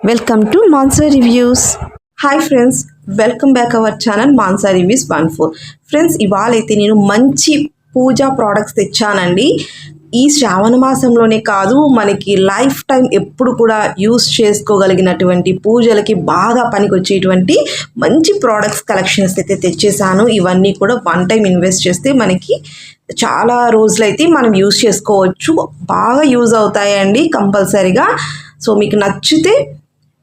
Welcome to Mansa Reviews. Hi friends, welcome back our channel Mansa Reviews 14. Friends ఇవాళైతే నేను మంచి పూజా products తెచ్చానండి. ఈ శ్రావణ మాసంలోనే కాదు, మనకి లైఫ్ టైం ఎప్పుడు కూడా యూస్ చేసుకోగలిగినటువంటి పూజలకి బాగా పనికొచ్చేటువంటి మంచి ప్రోడక్ట్స్ కలెక్షన్స్ అయితే తెచ్చేసాను. ఇవన్నీ కూడా వన్ టైం ఇన్వెస్ట్ చేస్తే మనకి చాలా రోజులైతే మనం యూస్ చేసుకోవచ్చు, బాగా యూజ్ అవుతాయండి కంపల్సరీగా. సో మీకు నచ్చితే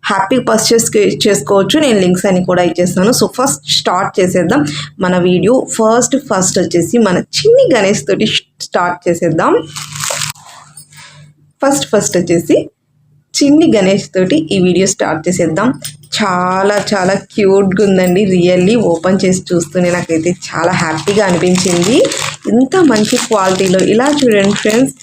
హ్యాపీ పర్చేస్ చేసుకోవచ్చు. నేను లింక్స్ అని కూడా ఇచ్చేస్తాను. సో ఫస్ట్ స్టార్ట్ చేసేద్దాం మన వీడియో. ఫస్ట్ వచ్చేసి మన చిన్ని గణేష్ తోటి స్టార్ట్ చేసేద్దాం. ఫస్ట్ వచ్చేసి చిన్ని గణేష్ తోటి ఈ వీడియో స్టార్ట్ చేసేద్దాం. చాలా చాలా క్యూట్గా ఉందండి. రియల్లీ ఓపెన్ చేసి చూస్తూనే నాకైతే చాలా హ్యాపీగా అనిపించింది. ఇంత మంచి క్వాలిటీలో ఇలా చూడండి ఫ్రెండ్స్,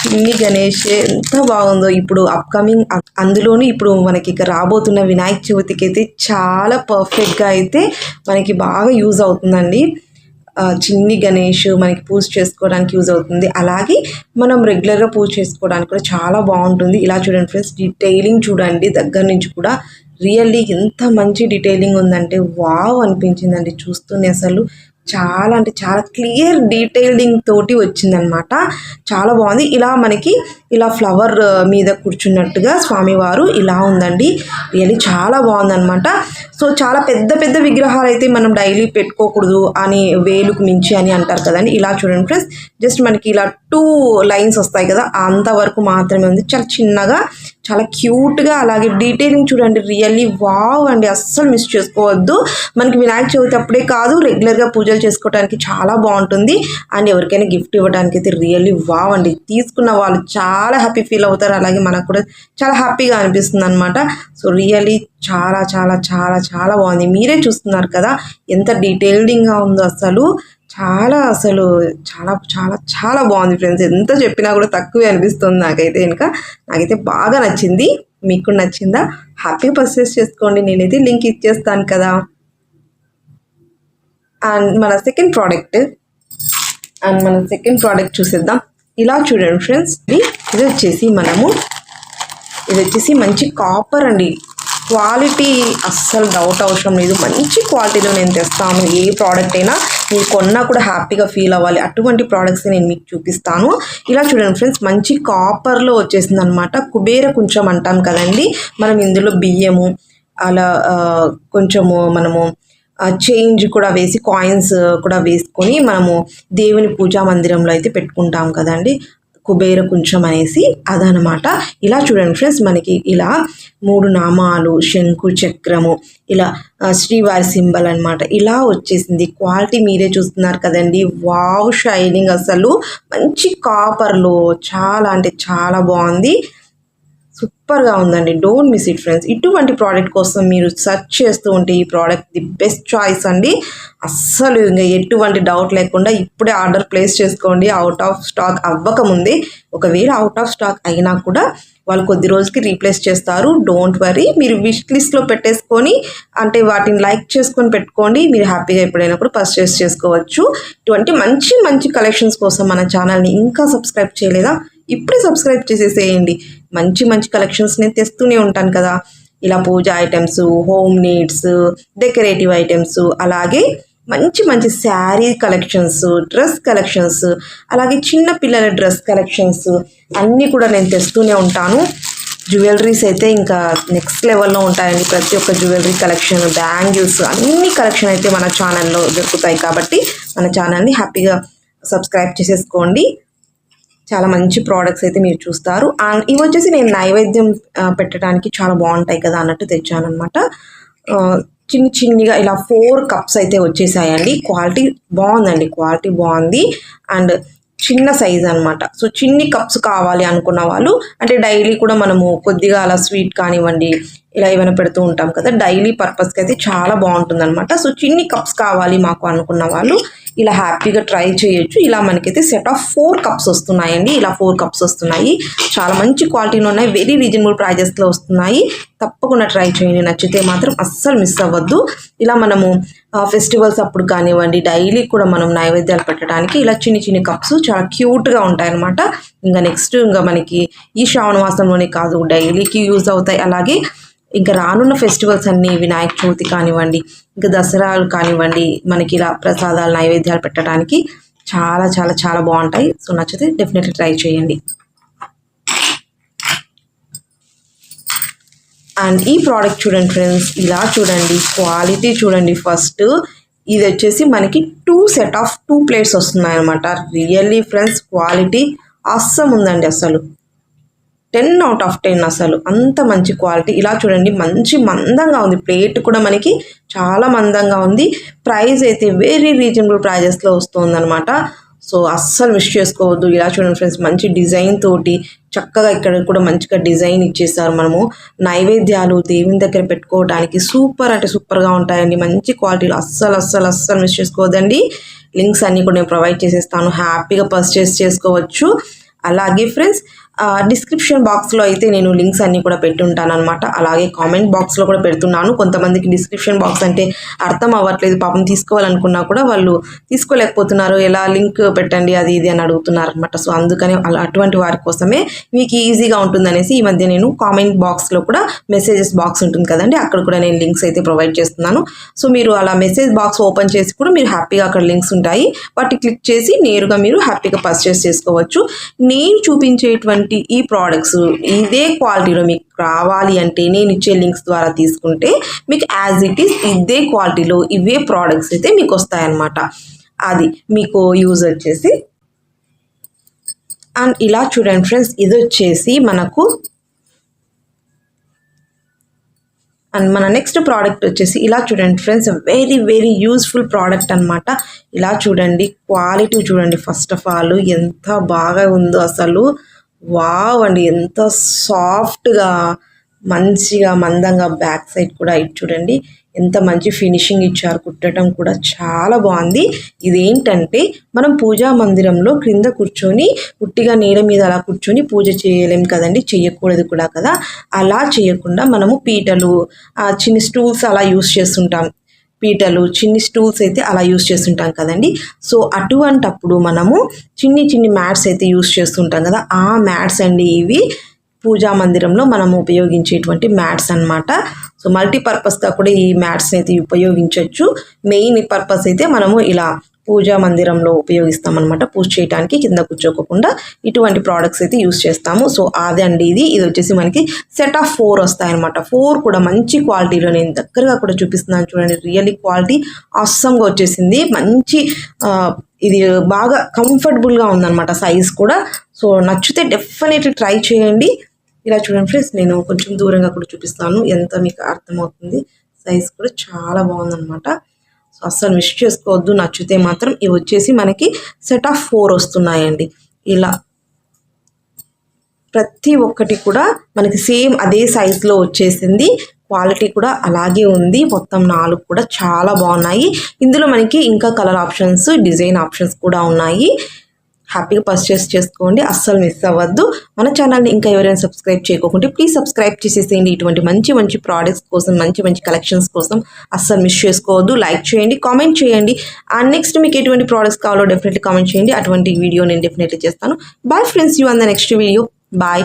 చిన్ని గణేష్ ఎంత బాగుందో. ఇప్పుడు అప్కమింగ్ అందులోనూ ఇప్పుడు మనకి రాబోతున్న వినాయక చవితికి అయితే చాలా పర్ఫెక్ట్గా అయితే మనకి బాగా యూజ్ అవుతుందండి. చిన్ని గణేష్ మనకి పూజ చేసుకోవడానికి యూజ్ అవుతుంది. అలాగే మనం రెగ్యులర్గా పూజ చేసుకోవడానికి కూడా చాలా బాగుంటుంది. ఇలా చూడండి ఫ్రెండ్స్, డీటెయిలింగ్ చూడండి దగ్గర నుంచి కూడా. రియల్లీ ఎంత మంచి డీటెయిలింగ్ ఉందంటే వావ్ అనిపించిందండి చూస్తూనే. అసలు చాలా అంటే చాలా క్లియర్ డీటెయిలింగ్ తోటి వచ్చిందనమాట. చాలా బాగుంది. ఇలా మనకి ఇలా ఫ్లవర్ మీద కూర్చున్నట్టుగా స్వామివారు ఇలా ఉందండి. రియల్లీ చాలా బాగుందనమాట. సో చాలా పెద్ద విగ్రహాలు అయితే మనం డైలీ పెట్టుకోకూడదు అని, వేలుకు మించి అని అంటారు కదండి. ఇలా చూడండి ఫ్రెండ్స్, జస్ట్ మనకి ఇలా 2 లైన్స్ వస్తాయి కదా, అంతవరకు మాత్రమే ఉంది. చాలా చిన్నగా, చాలా క్యూట్గా, అలాగే డీటెయిలింగ్ చూడండి. రియల్లీ వావ్ అండి, అస్సలు మిస్ చేసుకోవద్దు. మనకి వినాయక చవితి అప్పుడే కాదు, రెగ్యులర్గా పూజలు చేసుకోవడానికి చాలా బాగుంటుంది. అండ్ ఎవరికైనా గిఫ్ట్ ఇవ్వడానికి అయితే రియల్లీ వావ్ అండి. తీసుకున్న వాళ్ళు చాలా హ్యాపీ ఫీల్ అవుతారు. అలాగే మనకు కూడా చాలా హ్యాపీగా అనిపిస్తుంది అనమాట. సో రియల్లీ చాలా చాలా చాలా చాలా బాగుంది. మీరే చూస్తున్నారు కదా ఎంత డీటెయిల్డింగ్గా ఉందో. అసలు చాలా చాలా చాలా బాగుంది ఫ్రెండ్స్. ఎంత చెప్పినా కూడా తక్కువే అనిపిస్తుంది నాకైతే బాగా నచ్చింది. మీకు నచ్చిందా? హ్యాపీ పర్చేస్ చేసుకోండి. నేనైతే లింక్ ఇచ్చేస్తాను కదా. అండ్ మన సెకండ్ ప్రోడక్ట్ చూసేద్దాం. ఇలా చూడండి ఫ్రెండ్స్, ఇది వచ్చేసి మంచి కాపర్ అండి. క్వాలిటీ అస్సలు డౌట్ అవసరం లేదు. మంచి క్వాలిటీలో నేను తెస్తాను. ఏ ప్రోడక్ట్ అయినా మీరు కొన్నా కూడా హ్యాపీగా ఫీల్ అవ్వాలి, అటువంటి ప్రోడక్ట్స్ నేను మీకు చూపిస్తాను. ఇలా చూడండి ఫ్రెండ్స్, మంచి కాపర్లో వచ్చేసింది అనమాట. కుబేర కొంచెం అంటాం కదండి మనం. ఇందులో బియ్యము అలా కొంచెము మనము చేంజ్ కూడా వేసి, కాయిన్స్ కూడా వేసుకొని మనము దేవుని పూజా మందిరంలో అయితే పెట్టుకుంటాం కదండి, కుబేర కొంచెం అనేసి అదనమాట. ఇలా చూడండి ఫ్రెండ్స్, మనకి ఇలా 3 నామాలు, శంకు చక్రము, ఇలా శ్రీవారి సింబల్ అనమాట. ఇలా వచ్చేసింది. క్వాలిటీ మీరే చూస్తున్నారు కదండి. వావ్ షైనింగ్, అసలు మంచి కాపర్లో చాలా అంటే చాలా బాగుంది. సూపర్గా ఉందండి. Don't miss it friends. ఇటువంటి ప్రోడక్ట్ కోసం మీరు సెర్చ్ చేస్తూ ఉంటే ఈ ప్రోడక్ట్ ది బెస్ట్ చాయిస్ అండి. అస్సలు ఇంకా ఎటువంటి డౌట్ లేకుండా ఇప్పుడే ఆర్డర్ ప్లేస్ చేసుకోండి, అవుట్ ఆఫ్ స్టాక్ అవ్వకముందే. ఒకవేళ అవుట్ ఆఫ్ స్టాక్ అయినా కూడా వాళ్ళు కొద్ది రోజులకి రీప్లేస్ చేస్తారు. డోంట్ వరీ, మీరు విష్ లిస్ట్లో పెట్టేసుకొని, అంటే వాటిని లైక్ చేసుకొని పెట్టుకోండి. మీరు హ్యాపీగా ఎప్పుడైనా కూడా పర్చేస్ చేసుకోవచ్చు. ఇటువంటి మంచి కలెక్షన్స్ కోసం మన ఛానల్ని ఇంకా సబ్స్క్రైబ్ చేయలేదా? ఇప్పుడే సబ్స్క్రైబ్ చేసేసేయండి. మంచి కలెక్షన్స్ నేను తెస్తూనే ఉంటాను కదా. ఇలా puja items, home needs, decorative items, అలాగే మంచి శారీ కలెక్షన్స్, డ్రెస్ కలెక్షన్స్, అలాగే చిన్న పిల్లల డ్రెస్ కలెక్షన్స్ అన్నీ కూడా నేను తెస్తూనే ఉంటాను. జ్యువెలరీస్ అయితే ఇంకా నెక్స్ట్ లెవెల్లో ఉంటాయండి. ప్రతి ఒక్క జ్యువెలరీ కలెక్షన్, బ్యాంగిల్స్, అన్ని కలెక్షన్ అయితే మన ఛానల్లో దొరుకుతాయి. కాబట్టి మన ఛానల్ని హ్యాపీగా సబ్స్క్రైబ్ చేసేసుకోండి. చాలా మంచి ప్రోడక్ట్స్ అయితే మీరు చూస్తారు. అండ్ ఇవి వచ్చేసి నేను నైవేద్యం పెట్టడానికి చాలా బాగుంటాయి కదా అన్నట్టు తెచ్చాను అనమాట. చిన్నగా ఇలా 4 కప్స్ అయితే వచ్చేసాయండి. క్వాలిటీ బాగుందండి, క్వాలిటీ బాగుంది. అండ్ చిన్న సైజ్ అనమాట. సో చిన్ని కప్స్ కావాలి అనుకున్న వాళ్ళు, అంటే డైలీ కూడా మనము కొద్దిగా అలా స్వీట్ కానివ్వండి, ఇలా ఏమైనా పెడుతూ ఉంటాం కదా, డైలీ పర్పస్కి అయితే చాలా బాగుంటుంది అనమాట. సో చిన్ని కప్స్ కావాలి మాకు అనుకున్న వాళ్ళు ఇలా హ్యాపీగా ట్రై చేయొచ్చు. ఇలా మనకైతే సెట్ ఆఫ్ 4 కప్స్ వస్తున్నాయండి. ఇలా 4 కప్స్ వస్తున్నాయి. చాలా మంచి క్వాలిటీలో ఉన్నాయి. వెరీ రీజనబుల్ ప్రైజెస్లో వస్తున్నాయి. తప్పకుండా ట్రై చేయండి. నచ్చితే మాత్రం అస్సలు మిస్ అవ్వద్దు. ఇలా మనము ఫెస్టివల్స్ అప్పుడు కానివ్వండి, డైలీ కూడా మనం నైవేద్యాలు పెట్టడానికి ఇలా చిన్ని కప్స్ చాలా క్యూట్గా ఉంటాయి అనమాట. ఇంకా నెక్స్ట్ ఇంకా మనకి ఈ శ్రావణ మాసంలోనే కాదు, డైలీకి యూజ్ అవుతాయి. అలాగే ఇంకా రానున్న ఫెస్టివల్స్ అన్నీ వినాయక చవితి కానివ్వండి, ఇంకా దసరాలు కానివ్వండి, మనకి ఇలా ప్రసాదాలు నైవేద్యాలు పెట్టడానికి చాలా చాలా చాలా బాగుంటాయి. సో నచ్చితే డెఫినెట్లీ ట్రై చేయండి. అండ్ ఈ ప్రోడక్ట్ చూడండి ఫ్రెండ్స్, ఇలా చూడండి, క్వాలిటీ చూడండి. ఫస్ట్ ఇది వచ్చేసి మనకి 2 సెట్ ఆఫ్ 2 ప్లేట్స్ వస్తున్నాయి అనమాట. రియల్లీ ఫ్రెండ్స్ క్వాలిటీ అస్సలు ఉందండి, అసలు 10 out of 10 అసలు అంత మంచి క్వాలిటీ. ఇలా చూడండి, మంచి మందంగా ఉంది, ప్లేట్ కూడా మనకి చాలా మందంగా ఉంది. ప్రైస్ అయితే వెరీ రీజనబుల్ ప్రైజెస్లో వస్తుంది అనమాట. సో అస్సలు మిస్ చేసుకోవద్దు. ఇలా చూడండి ఫ్రెండ్స్, మంచి డిజైన్ తోటి చక్కగా ఇక్కడ కూడా మంచిగా డిజైన్ ఇచ్చేసారు. మనము నైవేద్యాలు దేవుని దగ్గర పెట్టుకోవడానికి సూపర్ అంటే సూపర్గా ఉంటాయండి, మంచి క్వాలిటీలో. అస్సలు అస్సలు అస్సలు మిస్ చేసుకోవద్దండి. లింక్స్ అన్నీ కూడా నేను ప్రొవైడ్ చేసేస్తాను, హ్యాపీగా పర్చేస్ చేసుకోవచ్చు. అలాగే ఫ్రెండ్స్ డిస్క్రిప్షన్ బాక్స్లో అయితే నేను లింక్స్ అన్నీ కూడా పెట్టుంటాను అనమాట. అలాగే కామెంట్ బాక్స్లో కూడా పెడుతున్నాను. కొంతమందికి డిస్క్రిప్షన్ బాక్స్ అంటే అర్థం అవ్వట్లేదు, పాపం తీసుకోవాలనుకున్నా కూడా వాళ్ళు తీసుకోలేకపోతున్నారు, ఎలా లింక్ పెట్టండి అది ఇది అని అడుగుతున్నారు అనమాట. సో అందుకని అటువంటి వారి కోసమే మీకు ఈజీగా ఉంటుందనేసి ఈ మధ్య నేను కామెంట్ బాక్స్లో కూడా మెసేజెస్ బాక్స్ ఉంటుంది కదండి, అక్కడ కూడా నేను లింక్స్ అయితే ప్రొవైడ్ చేస్తున్నాను. సో మీరు అలా మెసేజ్ బాక్స్ ఓపెన్ చేసి కూడా మీరు హ్యాపీగా అక్కడ లింక్స్ ఉంటాయి, వాటి క్లిక్ చేసి నేరుగా మీరు హ్యాపీగా పర్చేస్ చేసుకోవచ్చు. నేను చూపించేటువంటి ఈ ప్రోడక్ట్స్ ఇదే క్వాలిటీలో మీకు రావాలి అంటే నేను ఇచ్చే లింక్స్ ద్వారా తీసుకుంటే మీకు యాజ్ ఇట్ ఈస్ ఇదే క్వాలిటీలో ఇవే ప్రోడక్ట్స్ అయితే మీకు వస్తాయన్నమాట. అది మీకు యూజ్ వచ్చేసి. అండ్ ఇలా చూడండి ఫ్రెండ్స్, ఇది వచ్చేసి మనకు అండ్ మన నెక్స్ట్ ప్రోడక్ట్ వచ్చేసి ఇలా చూడండి friends, very very useful product అనమాట. ఇలా చూడండి, క్వాలిటీ చూడండి, ఫస్ట్ ఆఫ్ ఆల్ ఎంత బాగా ఉందో అసలు. వావ్ అండి, ఎంత సాఫ్ట్గా మంచిగా మందంగా బ్యాక్ సైడ్ కూడా ఇది చూడండి ఎంత మంచి ఫినిషింగ్ ఇచ్చారు, కుట్టడం కూడా చాలా బాగుంది. ఇదేంటంటే మనం పూజా మందిరంలో క్రింద కూర్చొని ఉట్టిగా నేల మీద అలా కూర్చొని పూజ చేయలేం కదండి, చేయకూడదు కూడా కదా. అలా చేయకుండా మనము పీటలు, చిన్న స్టూల్స్ అలా యూస్ చేస్తుంటాం, పీటలు చిన్ని స్టూల్స్ అయితే అలా యూస్ చేస్తుంటాం కదండి. సో అటువంటప్పుడు మనము చిన్ని మ్యాట్స్ అయితే యూస్ చేస్తుంటాం కదా, ఆ మ్యాట్స్ అండి ఇవి. పూజా మందిరంలో మనము ఉపయోగించేటువంటి మ్యాట్స్ అన్నమాట. సో మల్టీపర్పస్గా కూడా ఈ మ్యాట్స్ని అయితే ఉపయోగించవచ్చు. మెయిన్ పర్పస్ అయితే మనము ఇలా పూజా మందిరంలో ఉపయోగిస్తామన్నమాట, పూజ చేయడానికి కింద కూర్చోకుండా ఇటువంటి ప్రోడక్ట్స్ అయితే యూస్ చేస్తాము. సో అదే అండి ఇది వచ్చేసి మనకి సెట్ ఆఫ్ 4 వస్తాయన్నమాట. 4 కూడా మంచి క్వాలిటీలో నేను దగ్గరగా కూడా చూపిస్తున్నాను చూడండి. రియల్లీ క్వాలిటీ అస్సంగా వచ్చేసింది, మంచి ఇది బాగా కంఫర్టబుల్గా ఉందన్నమాట, సైజ్ కూడా. సో నచ్చితే డెఫినెట్లీ ట్రై చేయండి. ఇలా చూడండి ఫ్రెండ్స్, నేను కొంచెం దూరంగా కూడా చూపిస్తాను, ఎంత మీకు అర్థమవుతుంది. సైజ్ కూడా చాలా బాగుందన్నమాట. సో అస్సలు మిస్ చేసుకోవద్దు, నచ్చితే మాత్రం. ఇవి వచ్చేసి మనకి సెట్ ఆఫ్ 4 వస్తున్నాయండి. ఇలా ప్రతి ఒక్కటి కూడా మనకి సేమ్ అదే సైజులో వచ్చేసింది, క్వాలిటీ కూడా అలాగే ఉంది. మొత్తం 4 కూడా చాలా బాగున్నాయి. ఇందులో మనకి ఇంకా కలర్ ఆప్షన్స్, డిజైన్ ఆప్షన్స్ కూడా ఉన్నాయి. హ్యాపీగా పర్చేస్ చేసుకోండి, అస్సలు మిస్ అవ్వద్దు. మన ఛానల్ని ఇంకా ఎవరైనా సబ్స్క్రైబ్ చేయకోకుంటే ప్లీజ్ సబ్స్క్రైబ్ చేసేసేయండి. ఇటువంటి మంచి మంచి ప్రోడక్ట్స్ కోసం, మంచి మంచి కలెక్షన్స్ కోసం అస్సలు మిస్ చేసుకోవద్దు. లైక్ చేయండి, కామెంట్ చేయండి. అండ్ నెక్స్ట్ మీకు ఎటువంటి ప్రోడక్ట్స్ కావాలో డెఫినెట్లీ కామెంట్ చేయండి, అటువంటి వీడియో నేను డెఫినెట్లీ చేస్తాను. Bye friends, you on the next video. Bye.